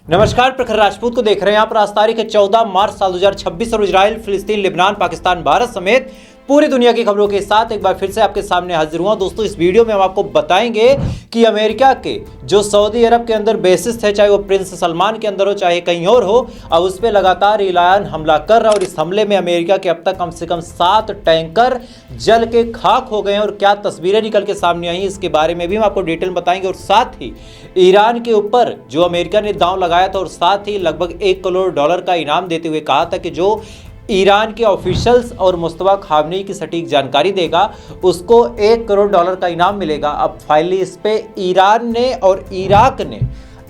नमस्कार, प्रखर राजपूत को देख रहे हैं आप। आज तारीख है 14 मार्च साल 2026 और इजराइल, फिलिस्तीन, लेबनान, पाकिस्तान, भारत समेत पूरी दुनिया की खबरों के साथ एक बार फिर से आपके सामने हाजिर हुआ। दोस्तों, इस वीडियो में हम आपको बताएंगे कि अमेरिका के जो सऊदी अरब के अंदर बेसिस है, चाहे वो प्रिंस सलमान के अंदर हो चाहे कहीं और हो, अब उस पर लगातार ईरान हमला कर रहा है। और इस हमले में अमेरिका के अब तक कम से कम 7 टैंकर जल के खाक हो गए हैं। और क्या तस्वीरें निकल के सामने आई, इसके बारे में भी हम आपको डिटेल बताएंगे। और साथ ही ईरान के ऊपर जो अमेरिका ने दांव लगाया था और साथ ही लगभग $1 करोड़ का इनाम देते हुए कहा था कि जो ईरान के ऑफिशियल्स और मुस्तफा खामनेई की सटीक जानकारी देगा उसको $1 करोड़ का इनाम मिलेगा। अब फाइनली इस पे ईरान ने और इराक ने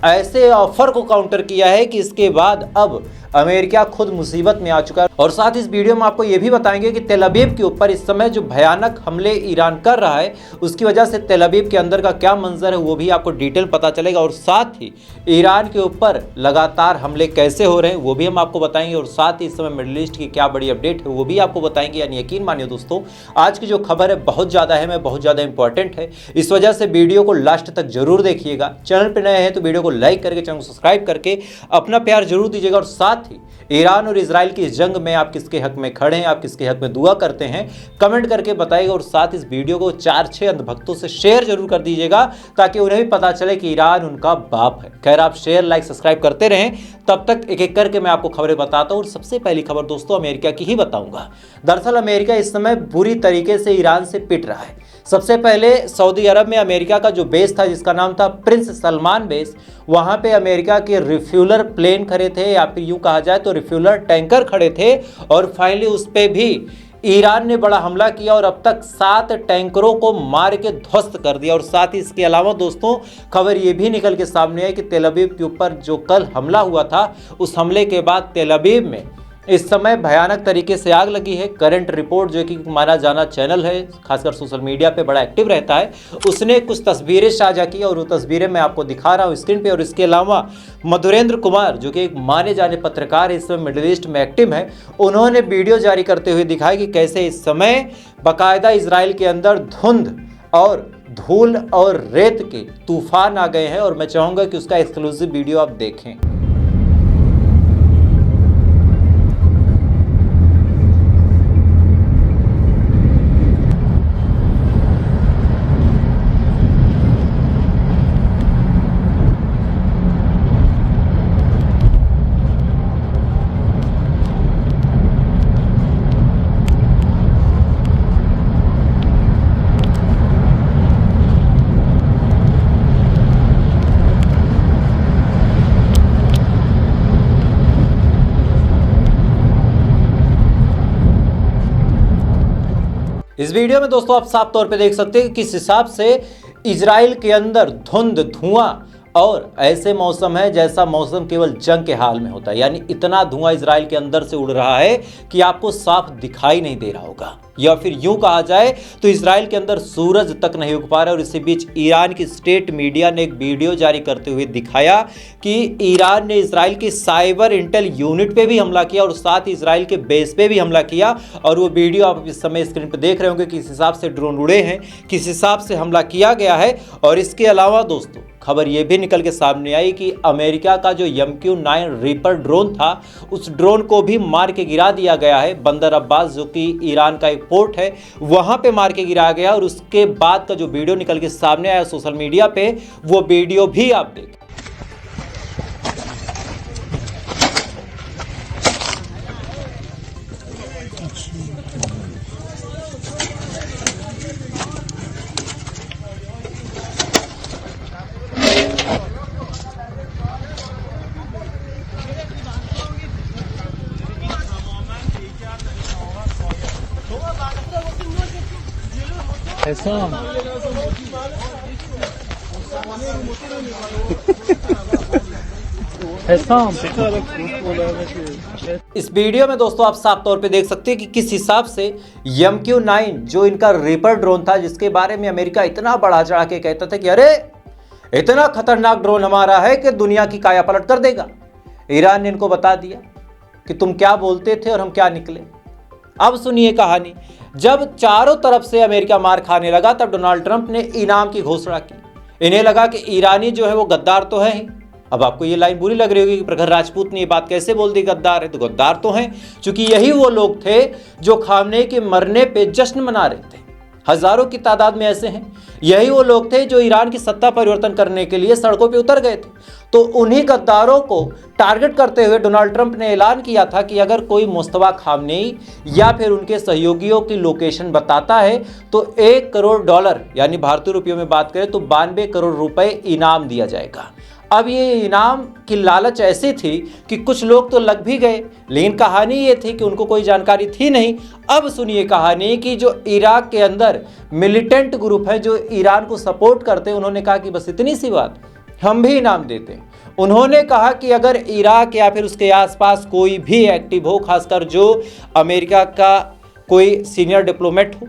ऐसे ऑफर को काउंटर किया है कि इसके बाद अब अमेरिका खुद मुसीबत में आ चुका है। और साथ इस वीडियो में आपको यह भी बताएंगे कि तेल अवीव के ऊपर इस समय जो भयानक हमले ईरान कर रहा है उसकी वजह से तेल अवीव के अंदर का क्या मंजर है वो भी आपको डिटेल पता चलेगा। और साथ ही ईरान के ऊपर लगातार हमले कैसे हो रहे हैं वो भी हम आपको बताएंगे। और साथ ही इस समय मिडिल ईस्ट की क्या बड़ी अपडेट है वो भी आपको बताएंगे। यानी यकीन मानिए दोस्तों, आज की जो खबर है बहुत ज़्यादा है, बहुत ज़्यादा इंपॉर्टेंट है, इस वजह से वीडियो को लास्ट तक जरूर देखिएगा। चैनल पर नए हैं तो वीडियो को लाइक करके, चैनल को सब्सक्राइब करके अपना प्यार जरूर दीजिएगा। और साथ ही ईरान और इजराइल की इस जंग में आप किसके हक में खड़े हैं, आप किसके हक में दुआ करते हैं, कमेंट करके बताइएगा। और साथ इस वीडियो को 4-6 अंधभक्तों से शेयर जरूर कर दीजिएगा ताकि उन्हें भी पता चले कि ईरान उनका बाप है। खैर, आप शेयर लाइक सब्सक्राइब करते रहें, तब तक एक एक करके मैं आपको खबरें बताता हूं। और सबसे पहली खबर दोस्तों अमेरिका की ही बताऊंगा। दरअसल अमेरिका इस समय बुरी तरीके से ईरान से पिट रहा है। सबसे पहले सऊदी अरब में अमेरिका का जो बेस था जिसका नाम था प्रिंस सलमान बेस, वहां पे अमेरिका के रिफ्यूलर प्लेन खड़े थे, या फिर यूं कहा जाए तो रिफ्यूलर टैंकर खड़े थे। और फाइनली उस पे भी ईरान ने बड़ा हमला किया और अब तक 7 टैंकरों को मार के ध्वस्त कर दिया। और साथ ही इसके अलावा दोस्तों खबर ये भी निकल के सामने है कि तेल अवीव के ऊपर जो कल हमला हुआ था उस हमले के बाद तेल अवीव में इस समय भयानक तरीके से आग लगी है। करंट रिपोर्ट जो कि माना जाना चैनल है, खासकर सोशल मीडिया पे बड़ा एक्टिव रहता है, उसने कुछ तस्वीरें साझा की और वो तस्वीरें मैं आपको दिखा रहा हूँ स्क्रीन पे। और इसके अलावा मधुरेंद्र कुमार जो कि एक माने जाने पत्रकार इस समय मिडिल ईस्ट में एक्टिव है, उन्होंने वीडियो जारी करते हुए दिखाया कि कैसे इस समय बाकायदा इजराइल के अंदर धुंध और धूल और रेत के तूफान आ गए हैं। और मैं चाहूँगा कि उसका एक्सक्लूसिव वीडियो आप देखें। इस वीडियो में दोस्तों आप साफ तौर पे देख सकते हैं कि किस हिसाब से इजराइल के अंदर धुंध, धुआं और ऐसे मौसम है जैसा मौसम केवल जंग के हाल में होता है। यानी इतना धुआं इजराइल के अंदर से उड़ रहा है कि आपको साफ दिखाई नहीं दे रहा होगा, या फिर यूं कहा जाए तो इजराइल के अंदर सूरज तक नहीं उग पा रहा है। और इसी बीच ईरान की स्टेट मीडिया ने एक वीडियो जारी करते हुए दिखाया कि ईरान ने इजराइल की साइबर इंटेल यूनिट पे भी हमला किया और साथ ही इजराइल के बेस पे भी हमला किया। और वो वीडियो आप इस समय स्क्रीन पर देख रहे होंगे किस हिसाब से ड्रोन उड़े हैं, किस हिसाब से हमला किया गया है। और इसके अलावा दोस्तों खबर यह भी निकल के सामने आई कि अमेरिका का जो MQ-9 रीपर ड्रोन था उस ड्रोन को भी मार के गिरा दिया गया है। बंदर अब्बास जो कि ईरान का एक पोर्ट है वहां पे मार के गिराया गया। और उसके बाद का जो वीडियो निकल के सामने आया सोशल मीडिया पे, वो वीडियो भी आप देखें। इस वीडियो में दोस्तों आप साफ तौर पे देख सकते हैं कि किस हिसाब से MQ-9 जो इनका रीपर ड्रोन था, जिसके बारे में अमेरिका इतना बढ़ा चढ़ा के कहता था कि अरे इतना खतरनाक ड्रोन हमारा है कि दुनिया की काया पलट कर देगा, ईरान ने इनको बता दिया कि तुम क्या बोलते थे और हम क्या निकले। अब सुनिए कहानी। जब चारों तरफ से अमेरिका मार खाने लगा तब डोनाल्ड ट्रंप ने इनाम की घोषणा की। इन्हें लगा कि ईरानी जो है वो गद्दार तो है ही, अब आपको ये लाइन बुरी लग रही होगी कि प्रखर राजपूत ने ये बात कैसे बोल दी, गद्दार है। तो गद्दार तो हैं, क्योंकि यही वो लोग थे जो खामनेई के मरने पे जश्न मना रहे थे। हजारों की तादाद में ऐसे हैं। यही वो लोग थे जो ईरान की सत्ता परिवर्तन करने के लिए सड़कों पे उतर गए थे। तो उन्हीं गद्दारों को टारगेट करते हुए डोनाल्ड ट्रंप ने ऐलान किया था कि अगर कोई मुस्तफा खामनेई या फिर उनके सहयोगियों की लोकेशन बताता है तो $1 करोड़ यानी भारतीय रुपयों में बात करें तो 92 करोड़ रुपए इनाम दिया जाएगा। अब ये इनाम की लालच ऐसी थी कि कुछ लोग तो लग भी गए, लेकिन कहानी ये थी कि उनको कोई जानकारी थी नहीं। अब सुनिए कहानी कि जो इराक के अंदर मिलिटेंट ग्रुप है जो ईरान को सपोर्ट करते हैं, उन्होंने कहा कि बस इतनी सी बात, हम भी इनाम देते हैं। उन्होंने कहा कि अगर इराक या फिर उसके आसपास कोई भी एक्टिव हो, खासकर जो अमेरिका का कोई सीनियर डिप्लोमेट हो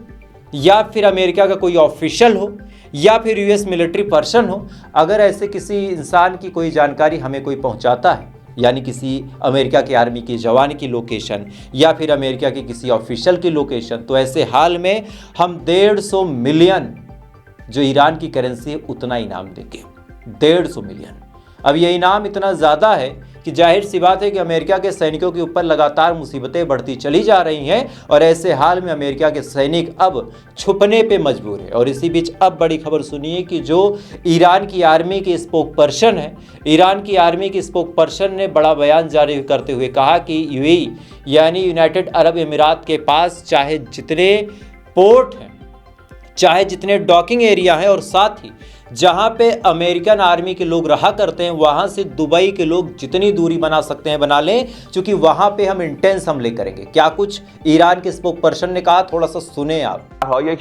या फिर अमेरिका का कोई ऑफिशियल हो या फिर यूएस मिलिट्री पर्सन हो, अगर ऐसे किसी इंसान की कोई जानकारी हमें कोई पहुंचाता है, यानी किसी अमेरिका के आर्मी के जवान की लोकेशन या फिर अमेरिका के किसी ऑफिशियल की लोकेशन, तो ऐसे हाल में हम 150 मिलियन जो ईरान की करेंसी है उतना इनाम देंगे। 150 मिलियन। अब ये इनाम इतना ज़्यादा है कि जाहिर सी बात है कि अमेरिका के सैनिकों के ऊपर लगातार मुसीबतें बढ़ती चली जा रही हैं और ऐसे हाल में अमेरिका के सैनिक अब छुपने पे मजबूर है। और इसी बीच अब बड़ी खबर सुनिए कि जो ईरान की आर्मी के स्पोक पर्सन है, ईरान की आर्मी के स्पोक पर्सन ने बड़ा बयान जारी करते हुए कहा कि यूएई यानी यूनाइटेड अरब अमीरात के पास चाहे जितने पोर्ट हैं, चाहे जितने डॉकिंग एरिया हैं और साथ ही जहां पे अमेरिकन आर्मी के लोग रहा करते हैं, वहां से दुबई के लोग जितनी दूरी बना सकते हैं बना लें, क्योंकि वहां पे हम इंटेंस हमले करेंगे। क्या कुछ ईरान के स्पोक पर्सन ने कहा, थोड़ा सा सुने आप।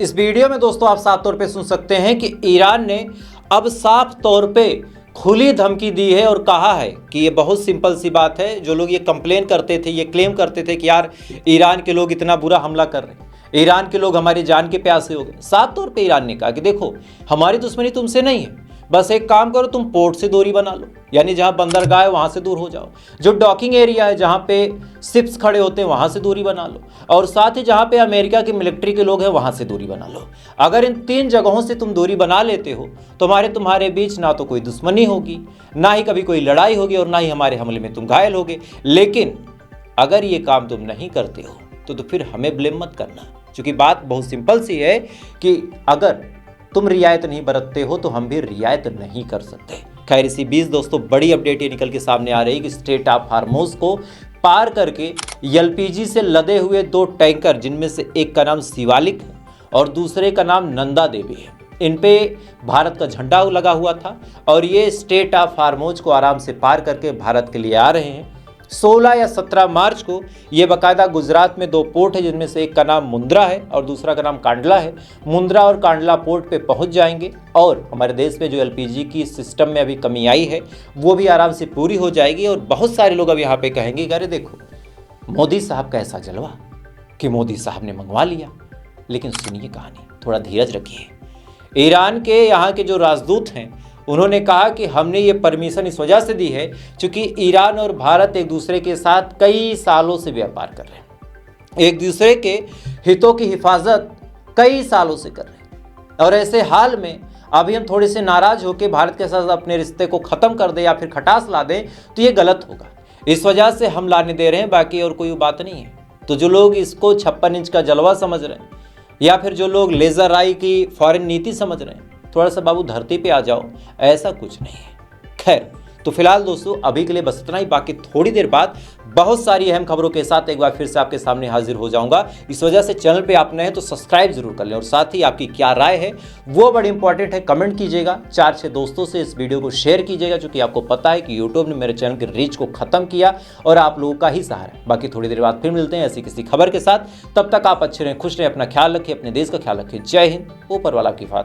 इस वीडियो में दोस्तों आप साफ तौर पे सुन सकते हैं कि ईरान ने अब साफ तौर पे खुली धमकी दी है और कहा है कि ये बहुत सिंपल सी बात है। जो लोग ये कंप्लेन करते थे, ये क्लेम करते थे कि यार ईरान के लोग इतना बुरा हमला कर रहे हैं, ईरान के लोग हमारी जान के प्यासे हो गए, साफ तौर पे ईरान ने कहा कि देखो हमारी दुश्मनी तुमसे नहीं है, बस एक काम करो, तुम पोर्ट से दूरी बना लो, यानी जहां बंदरगाह है वहां से दूर हो जाओ, जो डॉकिंग एरिया है जहां पे शिप्स खड़े होते हैं वहां से दूरी बना लो, और साथ ही जहां पे अमेरिका की मिलिट्री के लोग हैं वहां से दूरी बना लो। अगर इन 3 जगहों से तुम दूरी बना लेते हो तो तुम्हारे बीच ना तो कोई दुश्मनी होगी, ना ही कभी कोई लड़ाई होगी और ना ही हमारे हमले में तुम घायल होगे। लेकिन अगर ये काम तुम नहीं करते हो तो फिर हमें ब्लेम मत करना, क्योंकि बात बहुत सिंपल सी है कि अगर तुम रियायत नहीं बरतते हो तो हम भी रियायत नहीं कर सकते। खैर इसी बीच दोस्तों बड़ी अपडेट ये निकल के सामने आ रही कि स्ट्रेट ऑफ हार्मोज को पार करके एलपीजी से लदे हुए 2 टैंकर, जिनमें से एक का नाम शिवालिक है और दूसरे का नाम नंदा देवी है, इन पे भारत का झंडा लगा हुआ था और ये स्ट्रेट ऑफ हार्मोज को आराम से पार करके भारत के लिए आ रहे हैं। 16 या 17 मार्च को ये बाकायदा गुजरात में 2 पोर्ट है, जिनमें से एक का नाम मुंद्रा है और दूसरा का नाम कांडला है। मुंद्रा और कांडला पोर्ट पे पहुंच जाएंगे और हमारे देश में जो एलपीजी की सिस्टम में अभी कमी आई है वो भी आराम से पूरी हो जाएगी। और बहुत सारे लोग अब यहाँ पे कहेंगे अरे देखो मोदी साहब का ऐसा जलवा कि मोदी साहब ने मंगवा लिया। लेकिन सुनिए कहानी, थोड़ा धीरज रखिए। ईरान के यहाँ के जो राजदूत हैं उन्होंने कहा कि हमने ये परमिशन इस वजह से दी है क्योंकि ईरान और भारत एक दूसरे के साथ कई सालों से व्यापार कर रहे हैं, एक दूसरे के हितों की हिफाजत कई सालों से कर रहे हैं, और ऐसे हाल में अभी हम थोड़े से नाराज होकर भारत के साथ अपने रिश्ते को ख़त्म कर दें या फिर खटास ला दें तो ये गलत होगा। इस वजह से हम लाने दे रहे हैं, बाकी और कोई बात नहीं है। तो जो लोग इसको 56 इंच का जलवा समझ रहे हैं या फिर जो लोग लेज़र आई की फॉरेन नीति समझ रहे हैं, थोड़ा सा बाबू धरती पे आ जाओ, ऐसा कुछ नहीं है। खैर तो फिलहाल दोस्तों अभी के लिए बस इतना ही, बाकी थोड़ी देर बाद बहुत सारी अहम खबरों के साथ एक बार फिर से आपके सामने हाजिर हो जाऊंगा। इस वजह से चैनल पे आप नए हैं तो सब्सक्राइब जरूर कर लें और साथ ही आपकी क्या राय है वो बड़ी इंपॉर्टेंट है, कमेंट कीजिएगा। 4-6 दोस्तों से इस वीडियो को शेयर कीजिएगा, क्योंकि आपको पता है कि यूट्यूब ने मेरे चैनल की रीच को खत्म किया और आप लोगों का ही सहारा है। बाकी थोड़ी देर बाद फिर मिलते हैं ऐसी किसी खबर के साथ, तब तक आप अच्छे रहें, खुश रहें, अपना ख्याल रखें, अपने देश का ख्याल रखें। जय हिंद, ऊपर वाला की बात।